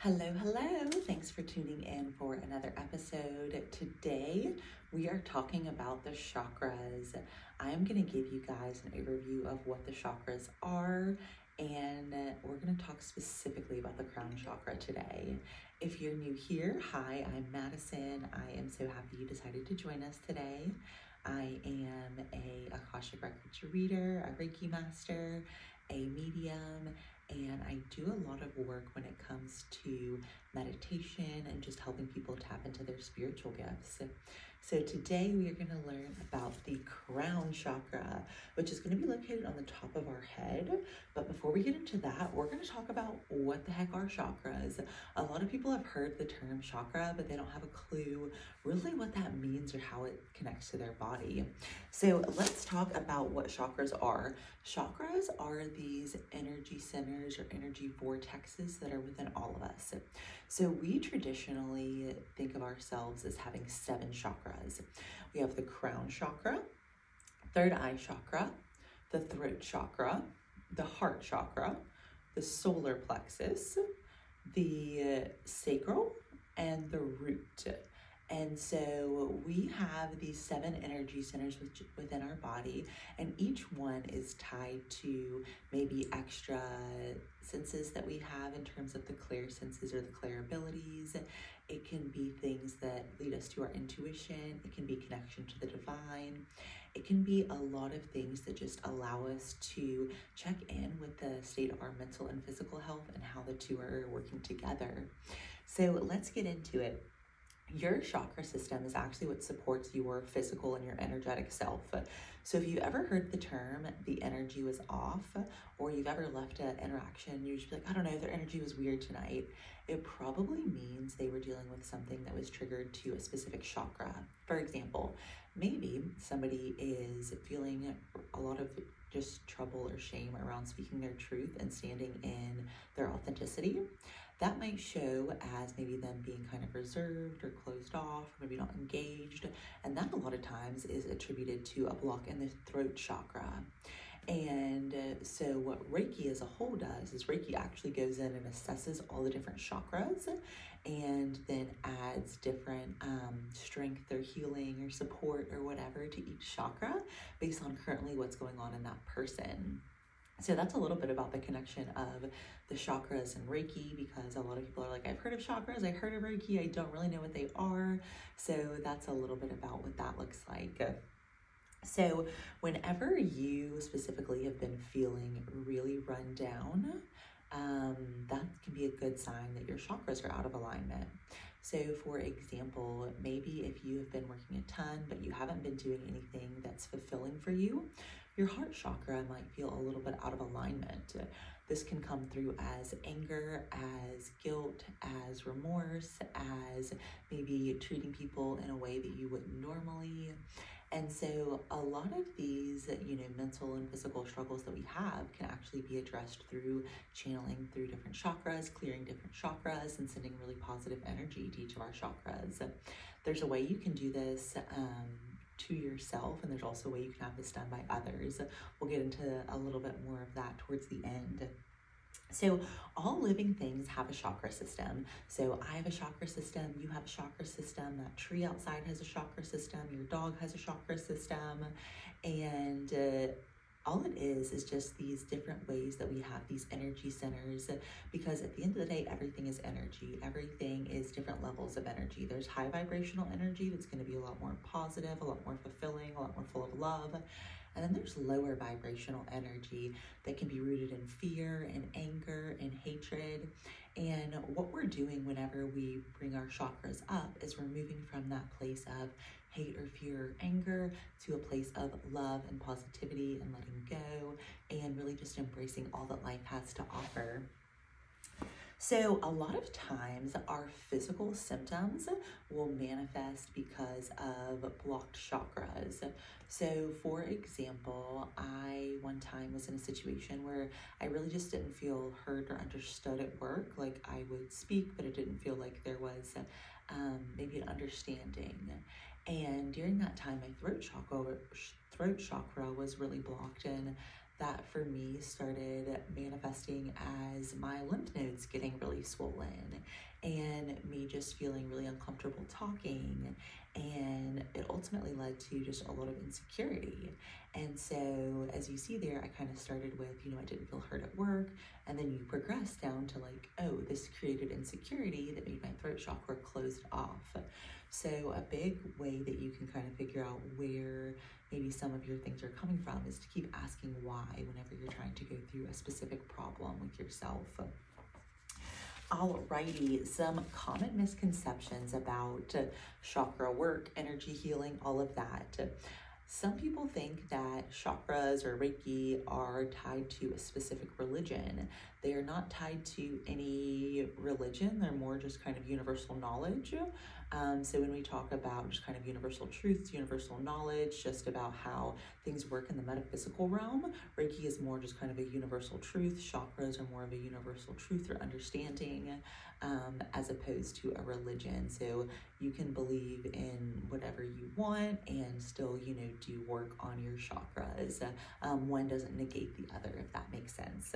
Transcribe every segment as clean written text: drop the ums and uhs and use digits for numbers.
Hello, hello. Thanks for tuning in for another episode. Today, we are talking about the chakras. I am going to give you guys an overview of what the chakras are, and we're going to talk specifically about the crown chakra today. If you're new here, hi, I'm Madison. I am so happy you decided to join us today. I am a Akashic Records reader, a Reiki master, a medium, and I do a lot of work when it comes to meditation and just helping people tap into their spiritual gifts. So today we are going to learn about the crown chakra, which is going to be located on the top of our head. But before we get into that, we're going to talk about what the heck are chakras. A lot of people have heard the term chakra, but they don't have a clue really what that means or how it connects to their body. So let's talk about what chakras are. Chakras are these energy centers or energy vortexes that are within all of us. So we traditionally think of ourselves as having 7 chakras. We have the crown chakra, third eye chakra, the throat chakra, the heart chakra, the solar plexus, the sacral, and the root. And so we have these 7 energy centers within our body, and each one is tied to maybe extra senses that we have in terms of the clear senses or the clear abilities. It can be things that lead us to our intuition. It can be connection to the divine. It can be a lot of things that just allow us to check in with the state of our mental and physical health and how the two are working together. So let's get into it. Your chakra system is actually what supports your physical and your energetic self. So if you've ever heard the term, the energy was off, or you've ever left an interaction, you're just like, I don't know, their energy was weird tonight. It probably means they were dealing with something that was triggered to a specific chakra. For example, maybe somebody is feeling a lot of just trouble or shame around speaking their truth and standing in their authenticity. That might show as maybe them being kind of reserved or closed off, or maybe not engaged. And that a lot of times is attributed to a block in the throat chakra. And so what Reiki as a whole does is Reiki actually goes in and assesses all the different chakras and then adds different strength or healing or support or whatever to each chakra based on currently what's going on in that person. So that's a little bit about the connection of the chakras and Reiki, because a lot of people are like, I've heard of chakras, I heard of Reiki, I don't really know what they are. So that's a little bit about what that looks like. So whenever you specifically have been feeling really run down, that can be a good sign that your chakras are out of alignment. So for example, maybe if you have been working a ton, but you haven't been doing anything that's fulfilling for you, your heart chakra might feel a little bit out of alignment. This can come through as anger, as guilt, as remorse, as maybe treating people in a way that you wouldn't normally. And so a lot of these, mental and physical struggles that we have can actually be addressed through channeling through different chakras, clearing different chakras, and sending really positive energy to each of our chakras. There's a way you can do this to yourself, and there's also a way you can have this done by others. We'll get into a little bit more of that towards the end. So all living things have a chakra system. So I have a chakra system, you have a chakra system, that tree outside has a chakra system, your dog has a chakra system, and all it is just these different ways that we have these energy centers, because at the end of the day, everything is energy. Everything is different levels of energy. There's high vibrational energy that's going to be a lot more positive, a lot more fulfilling, a lot more full of love. And then there's lower vibrational energy that can be rooted in fear and anger and hatred. And what we're doing whenever we bring our chakras up is we're moving from that place of hate or fear or anger to a place of love and positivity and letting go and really just embracing all that life has to offer. So a lot of times our physical symptoms will manifest because of blocked chakras. So for example, I one time was in a situation where I really just didn't feel heard or understood at work. Like I would speak, but it didn't feel like there was maybe an understanding. And during that time, my throat chakra was really blocked, and that for me started manifesting as my lymph nodes getting really swollen and me just feeling really uncomfortable talking. And it ultimately led to just a lot of insecurity. And so as you see there, I kind of started with, I didn't feel heard at work. And then you progress down to like, oh, this created insecurity that made my throat chakra closed off. So a big way that you can kind of figure out where maybe some of your things are coming from is to keep asking why whenever you're trying to go through a specific problem with yourself. Alrighty, some common misconceptions about chakra work, energy healing, all of that. Some people think that chakras or Reiki are tied to a specific religion. They are not tied to any religion. They're more just kind of universal knowledge. So when we talk about just kind of universal truths, universal knowledge, just about how things work in the metaphysical realm, Reiki is more just kind of a universal truth. Chakras are more of a universal truth or understanding, as opposed to a religion. So you can believe in whatever you want and still, do work on your chakras. One doesn't negate the other, if that makes sense.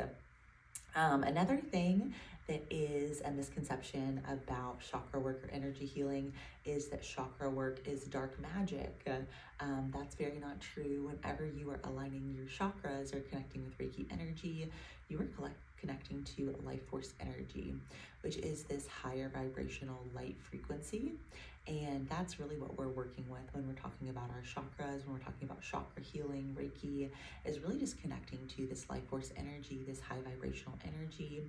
Another thing that is a misconception about chakra work or energy healing is that chakra work is dark magic. That's very not true. Whenever you are aligning your chakras or connecting with Reiki energy, you are connecting to life force energy, which is this higher vibrational light frequency. And that's really what we're working with when we're talking about our chakras, when we're talking about chakra healing. Reiki is really just connecting to this life force energy, this high vibrational energy.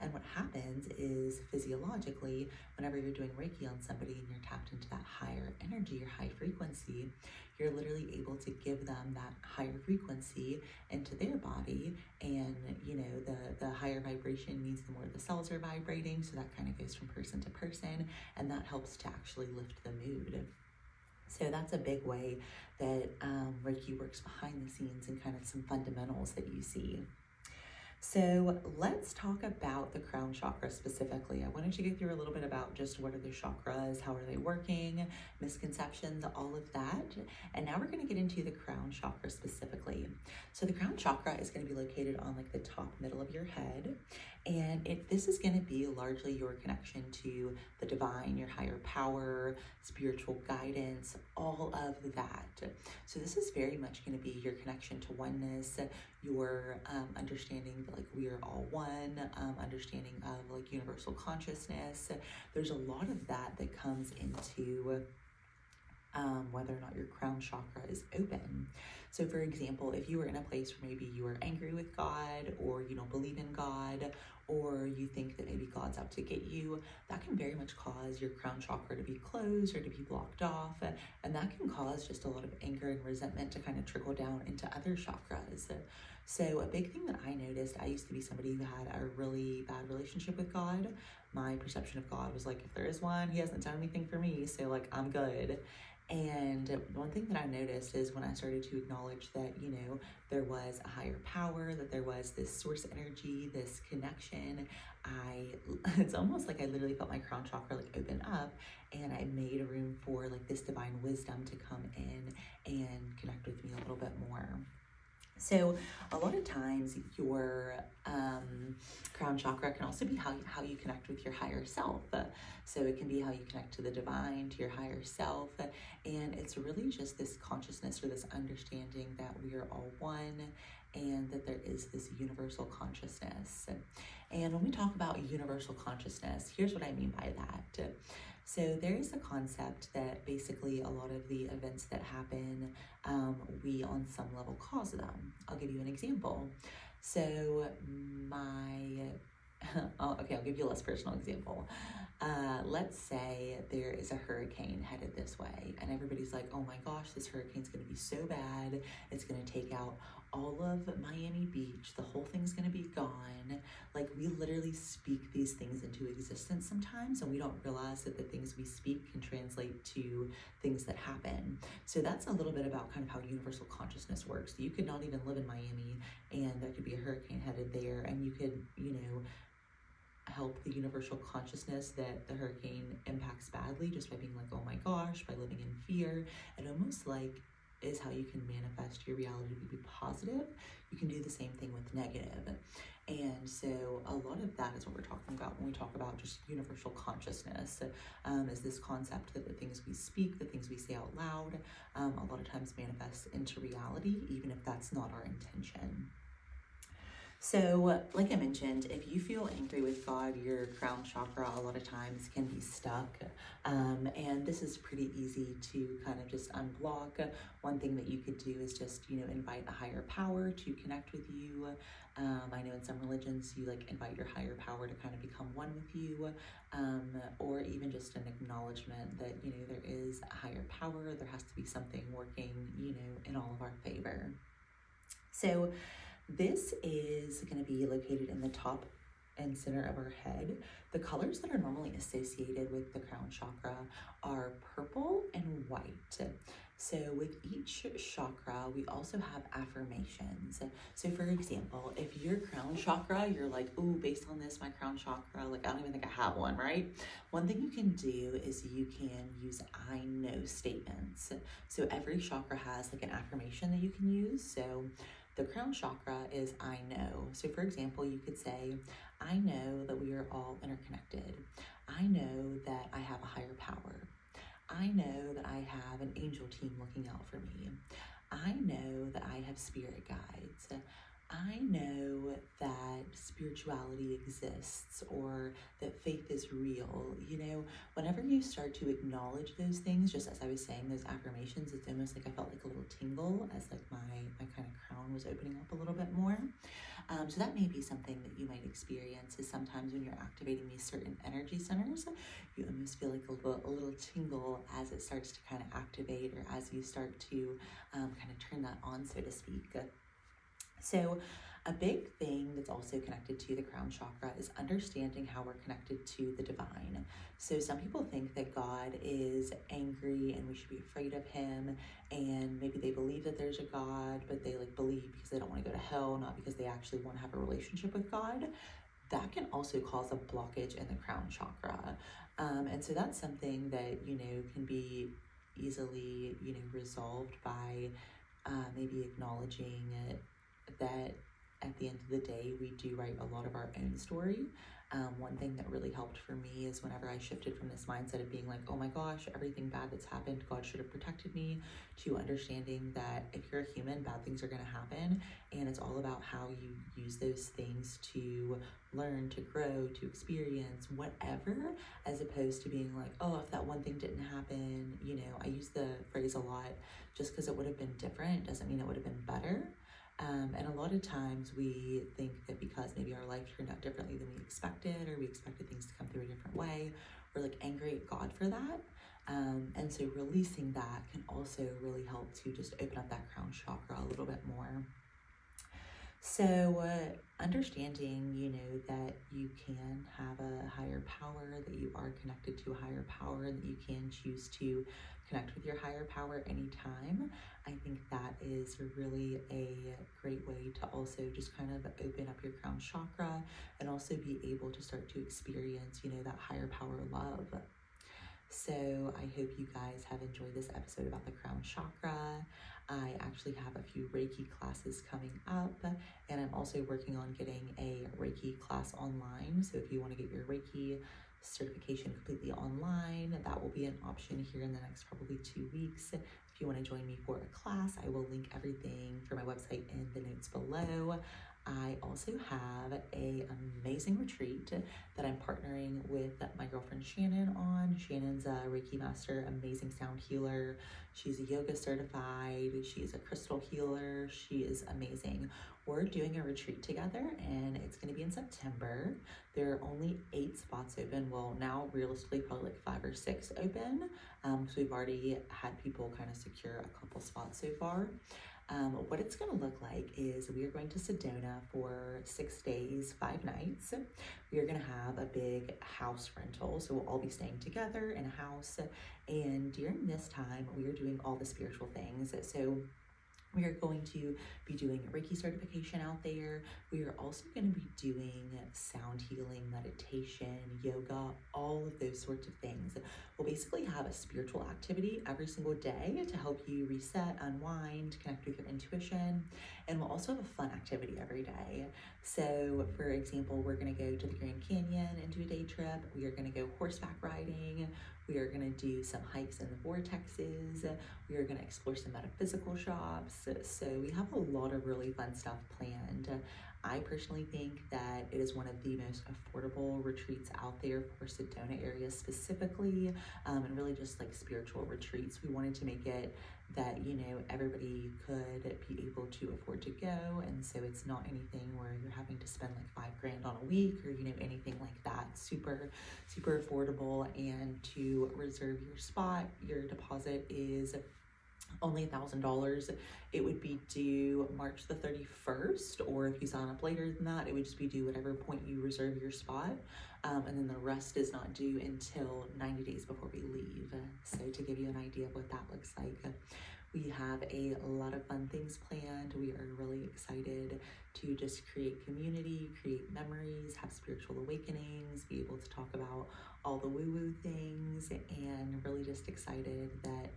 And what happens is physiologically, whenever you're doing Reiki on somebody and you're tapped into that higher energy or high frequency, you're literally able to give them that higher frequency into their body. And, the higher vibration means the more the cells are vibrating. So that kind of goes from person to person, and that helps to actually lift the mood. So that's a big way that Reiki works behind the scenes and kind of some fundamentals that you see. So let's talk about the crown chakra specifically. I wanted to go through a little bit about just what are the chakras, how are they working, misconceptions, all of that. And now we're going to get into the crown chakra specifically. So the crown chakra is going to be located on like the top middle of your head. And this is going to be largely your connection to the divine, your higher power, spiritual guidance, all of that. So this is very much going to be your connection to oneness, your understanding that like we are all one, understanding of like universal consciousness. There's a lot of that comes into whether or not your crown chakra is open. So for example, if you were in a place where maybe you are angry with God, or you don't believe in God, or you think that maybe God's out to get you, that can very much cause your crown chakra to be closed or to be blocked off. And that can cause just a lot of anger and resentment to kind of trickle down into other chakras. So a big thing that I noticed, I used to be somebody who had a really bad relationship with God. My perception of God was like, if there is one, he hasn't done anything for me, so like I'm good. And one thing that I noticed is when I started to acknowledge that, there was a higher power, that there was this source energy, this connection, it's almost like I literally felt my crown chakra like open up, and I made a room for like this divine wisdom to come in and connect with me a little bit more. So a lot of times your crown chakra can also be how you connect with your higher self. So it can be how you connect to the divine, to your higher self. And it's really just this consciousness or this understanding that we are all one and that there is this universal consciousness. And when we talk about universal consciousness, here's what I mean by that. So there is a concept that basically a lot of the events that happen, we on some level cause them. I'll give you an example. So I'll give you a less personal example. Let's say there is a hurricane headed this way, and everybody's like, oh my gosh, this hurricane's going to be so bad. It's going to take out all of Miami Beach. The whole thing's going to be gone. Like, we literally speak these things into existence sometimes, and we don't realize that the things we speak can translate to things that happen. So that's a little bit about kind of how universal consciousness works. You could not even live in Miami, and there could be a hurricane headed there, and you could, help the universal consciousness that the hurricane impacts badly just by being like, oh my gosh, by living in fear. And almost like is how you can manifest your reality to be positive, you can do the same thing with negative. And so a lot of that is what we're talking about when we talk about just universal consciousness, is this concept that the things we speak, the things we say out loud, a lot of times manifest into reality, even if that's not our intention. So, like I mentioned, if you feel angry with God, your crown chakra a lot of times can be stuck. And this is pretty easy to kind of just unblock. One thing that you could do is just, invite a higher power to connect with you. I know in some religions you like invite your higher power to kind of become one with you, or even just an acknowledgement that, there is a higher power. There has to be something working, in all of our favor. So, this is going to be located in the top and center of our head. The colors that are normally associated with the crown chakra are purple and white. So with each chakra, we also have affirmations. So for example, if your crown chakra, you're like, ooh, based on this, my crown chakra, like I don't even think I have one, right? One thing you can do is you can use I know statements. So every chakra has like an affirmation that you can use. So the crown chakra is I know. So for example, you could say, I know that we are all interconnected. I know that I have a higher power. I know that I have an angel team looking out for me. I know that I have spirit guides. I know that spirituality exists, or that faith is real. Whenever you start to acknowledge those things, just as I was saying, those affirmations, it's almost like I felt like a little tingle as like my kind of crown was opening up a little bit more. So that may be something that you might experience, is sometimes when you're activating these certain energy centers, you almost feel like a little tingle as it starts to kind of activate, or as you start to kind of turn that on, so to speak. So a big thing that's also connected to the crown chakra is understanding how we're connected to the divine. So some people think that God is angry and we should be afraid of him, and maybe they believe that there's a God, but they like believe because they don't want to go to hell, not because they actually want to have a relationship with God. That can also cause a blockage in the crown chakra. And so that's something that, can be easily, resolved by maybe acknowledging that at the end of the day, we do write a lot of our own story. One thing that really helped for me is whenever I shifted from this mindset of being like, oh my gosh, everything bad that's happened, God should have protected me, to understanding that if you're a human, bad things are going to happen. And it's all about how you use those things to learn, to grow, to experience whatever, as opposed to being like, oh, if that one thing didn't happen, I use the phrase a lot, just because it would have been different doesn't mean it would have been better. And a lot of times we think that because maybe our life turned out differently than we expected, or we expected things to come through a different way, we're like angry at God for that. And so releasing that can also really help to just open up that crown chakra a little bit more. So understanding, that you can have a higher power, that you are connected to a higher power, and that you can choose to connect with your higher power anytime. I think that is really a great way to also just kind of open up your crown chakra, and also be able to start to experience, that higher power love. So I hope you guys have enjoyed this episode about the crown chakra. I actually have a few Reiki classes coming up, and I'm also working on getting a Reiki class online. So if you want to get your Reiki certification completely online, that will be an option here in the next probably 2 weeks. If you want to join me for a class, I will link everything for my website in the notes below. I also have an amazing retreat that I'm partnering with my girlfriend Shannon on. Shannon's a Reiki master, amazing sound healer. She's a yoga certified. She is a crystal healer. She is amazing. We're doing a retreat together, and it's going to be in September. There are only 8 spots open. Well, now realistically probably like 5 or 6 open. So we've already had people kind of secure a couple spots so far. What it's going to look like is we are going to Sedona for 6 days, 5 nights. We are going to have a big house rental. So we'll all be staying together in a house. And during this time, we are doing all the spiritual things. So We are going to be doing a Reiki certification out there. We are also going to be doing sound healing, meditation, yoga, all of those sorts of things. We'll basically have a spiritual activity every single day to help you reset, unwind, connect with your intuition. And we'll also have a fun activity every day. So for example, we're going to go to the Grand Canyon and do a day trip. We are going to go horseback riding. We are going to do some hikes in the vortexes. We are going to explore some metaphysical shops. So we have a lot of really fun stuff planned. I personally think that it is one of the most affordable retreats out there for Sedona area specifically, and really just like spiritual retreats. We wanted to make it that, you know, everybody could be able to afford to go, and so it's not anything where you're having to spend like $5,000 on a week or, you know, anything like that. Super affordable. And to reserve your spot, your deposit is only $1,000. It would be due March the 31st, or if you sign up later than that, it would just be due whatever point you reserve your spot. And then the rest is not due until 90 days before we leave. So to give you an idea of what that looks like, we have a lot of fun things planned. We are really excited to just create community, create memories, have spiritual awakenings, be able to talk about all the woo-woo things, and really just excited that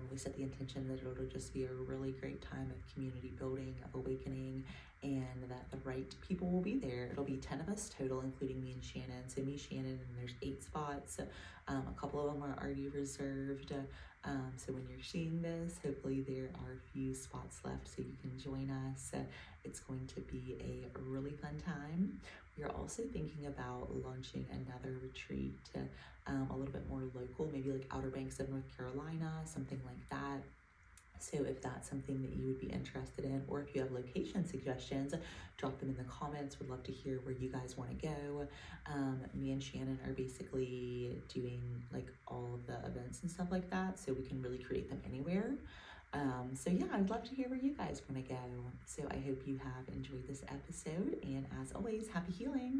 we set the intention that it'll just be a really great time of community building, of awakening, and that the right people will be there. It'll be 10 of us total, including me and Shannon. So me, Shannon, and there's 8 spots. A couple of them are already reserved. So when you're seeing this, hopefully there are a few spots left so you can join us. It's going to be a really fun time. We are also thinking about launching another retreat, a little bit more local, maybe like Outer Banks of North Carolina, something like that. So if that's something that you would be interested in, or if you have location suggestions, drop them in the comments. Would love to hear where you guys want to go. Me and Shannon are basically doing like all of the events and stuff like that, so we can really create them anywhere. So yeah, I'd love to hear where you guys want to go. So I hope you have enjoyed this episode, and as always, happy healing.